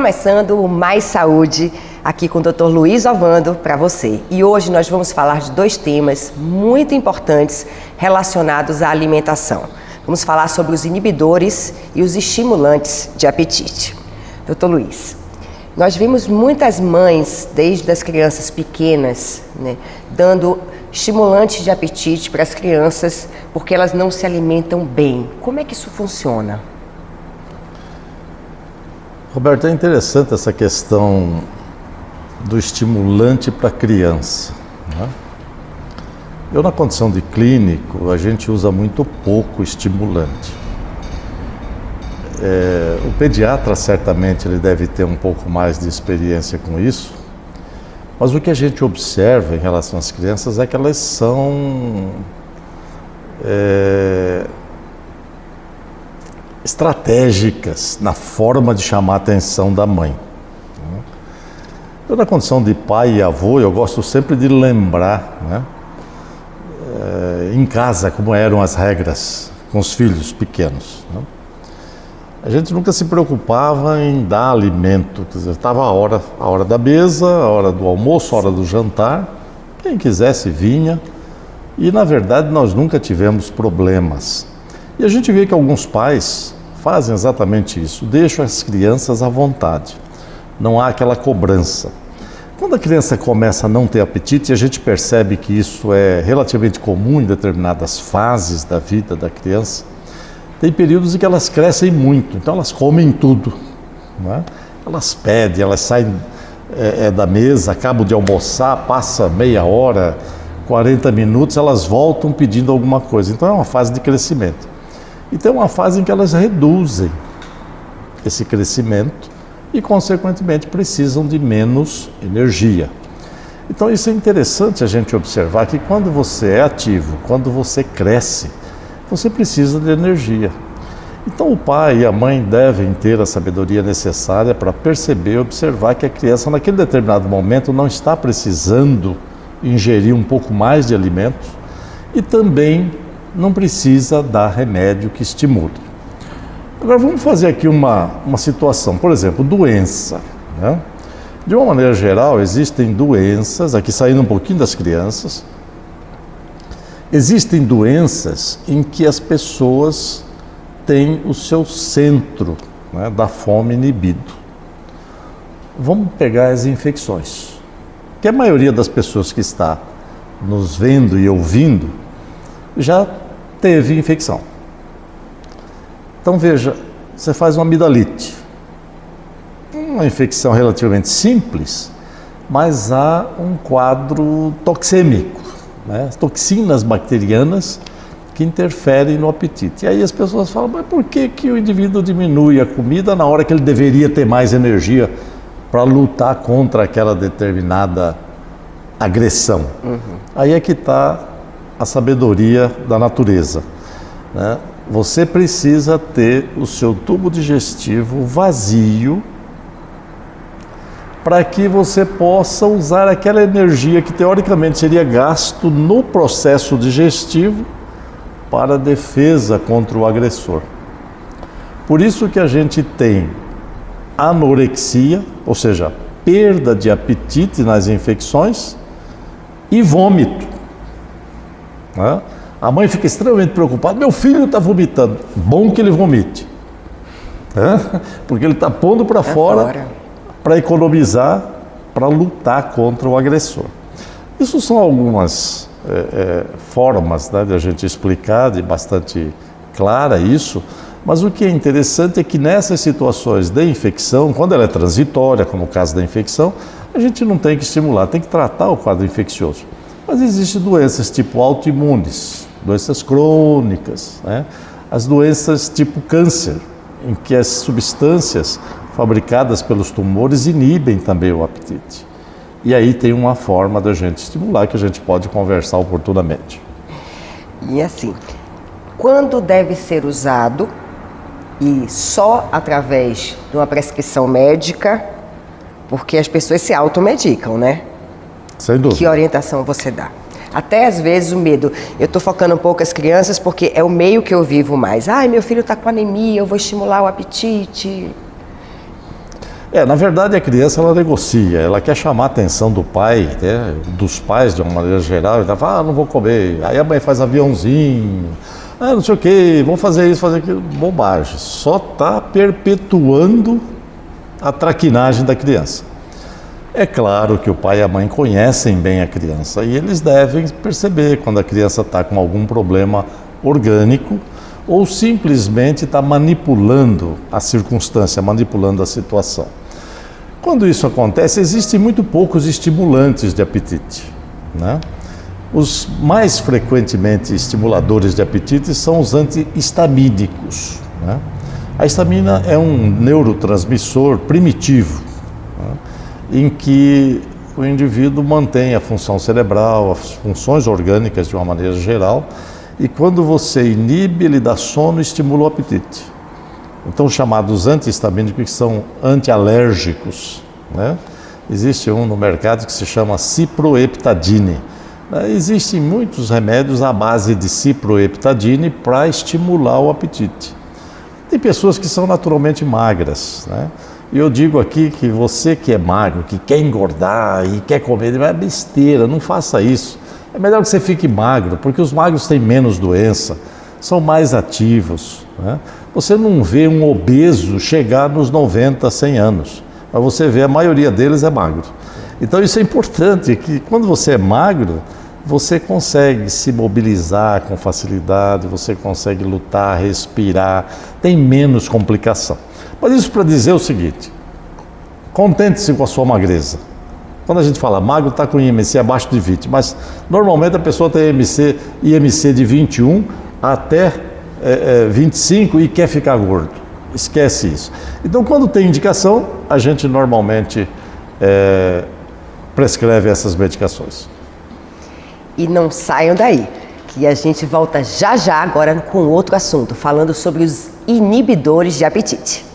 começando o Mais Saúde, aqui com o Dr. Luiz Ovando para você. E hoje nós vamos falar de dois temas muito importantes relacionados à alimentação. Vamos falar sobre os inibidores e os estimulantes de apetite. Dr. Luiz, nós vimos muitas mães, desde as crianças pequenas, dando estimulantes de apetite para as crianças porque elas não se alimentam bem. Como é que isso funciona? Roberto, é interessante essa questão do estimulante para a criança, né? Eu, na condição de clínico, a gente usa muito pouco estimulante. O pediatra, certamente, ele deve ter um pouco mais de experiência com isso, mas o que a gente observa em relação às crianças é que elas são estratégicas na forma de chamar a atenção da mãe. Eu, na condição de pai e avô, eu gosto sempre de lembrar, né, em casa, como eram as regras com os filhos pequenos, né? A gente nunca se preocupava em dar alimento, quer dizer, estava a hora da mesa, a hora do almoço, a hora do jantar, quem quisesse vinha, e na verdade nós nunca tivemos problemas. E a gente vê que alguns pais fazem exatamente isso, deixam as crianças à vontade, não há aquela cobrança. Quando a criança começa a não ter apetite, a gente percebe que isso é relativamente comum em determinadas fases da vida da criança. Tem períodos em que elas crescem muito, então elas comem tudo, não é? Elas pedem, elas saem da mesa, acabam de almoçar, passa meia hora, 40 minutos, elas voltam pedindo alguma coisa. Então é uma fase de crescimento. E tem uma fase em que elas reduzem esse crescimento e, consequentemente, precisam de menos energia. Então isso é interessante a gente observar que quando você é ativo, quando você cresce, você precisa de energia. Então o pai e a mãe devem ter a sabedoria necessária para perceber e observar que a criança naquele determinado momento não está precisando ingerir um pouco mais de alimentos e também não precisa dar remédio que estimule. Agora vamos fazer aqui uma situação, por exemplo, doença, né? De uma maneira geral, existem doenças, aqui saindo um pouquinho das crianças, existem doenças em que as pessoas têm o seu centro, né, da fome inibido. Vamos pegar as infecções, que a maioria das pessoas que está nos vendo e ouvindo já teve infecção. Então veja, você faz uma amidalite, uma infecção relativamente simples, mas há um quadro toxêmico, né? Toxinas bacterianas que interferem no apetite. E aí as pessoas falam, mas por que o indivíduo diminui a comida na hora que ele deveria ter mais energia para lutar contra aquela determinada agressão? Aí é que está a sabedoria da natureza, né? Você precisa ter o seu tubo digestivo vazio para que você possa usar aquela energia que teoricamente seria gasto no processo digestivo para a defesa contra o agressor. Por isso que a gente tem anorexia, ou seja, perda de apetite nas infecções e vômito, né? A mãe fica extremamente preocupada, meu filho está vomitando, bom que ele vomite, né? Porque ele está pondo para fora para economizar, para lutar contra o agressor. Isso são algumas formas, né, de a gente explicar, de bastante clara isso, mas o que é interessante é que nessas situações de infecção, quando ela é transitória, como o caso da infecção, a gente não tem que estimular, tem que tratar o quadro infeccioso. Mas existem doenças tipo autoimunes, doenças crônicas, né? As doenças tipo câncer, em que as substâncias fabricadas pelos tumores inibem também o apetite. E aí tem uma forma da gente estimular que a gente pode conversar oportunamente. E assim, quando deve ser usado e só através de uma prescrição médica, porque as pessoas se automedicam, né? Sem dúvida. Que orientação você dá? Até às vezes o medo. Eu estou focando um pouco as crianças porque é o meio que eu vivo mais. Ai, meu filho está com anemia, eu vou estimular o apetite. Na verdade a criança ela negocia, ela quer chamar a atenção do pai, né, dos pais de uma maneira geral, ela fala, não vou comer, aí a mãe faz aviãozinho, não sei o que, vou fazer isso, fazer aquilo, bobagem, só está perpetuando a traquinagem da criança. É claro que o pai e a mãe conhecem bem a criança e eles devem perceber quando a criança está com algum problema orgânico ou simplesmente está manipulando a circunstância, manipulando a situação. Quando isso acontece, existem muito poucos estimulantes de apetite, né? Os mais frequentemente estimuladores de apetite são os antihistamínicos, né? A histamina é um neurotransmissor primitivo, né, em que o indivíduo mantém a função cerebral, as funções orgânicas de uma maneira geral, e quando você inibe, ele dá sono e estimula o apetite. Então, chamados antihistamínicos, que são antialérgicos, né? Existe um no mercado que se chama ciproheptadine. Existem muitos remédios à base de ciproheptadine para estimular o apetite. Tem pessoas que são naturalmente magras, né? E eu digo aqui que você que é magro, que quer engordar e quer comer, é besteira, não faça isso. É melhor que você fique magro, porque os magros têm menos doença, são mais ativos, né? Você não vê um obeso chegar nos 90, 100 anos, mas você vê a maioria deles é magro. Então isso é importante, que quando você é magro, você consegue se mobilizar com facilidade, você consegue lutar, respirar, tem menos complicação. Mas isso para dizer o seguinte, contente-se com a sua magreza. Quando a gente fala magro, está com IMC abaixo de 20, mas normalmente a pessoa tem IMC de 21 até 25 e quer ficar gordo. Esquece isso. Então, quando tem indicação, a gente normalmente prescreve essas medicações. E não saiam daí, que a gente volta já já agora com outro assunto, falando sobre os inibidores de apetite.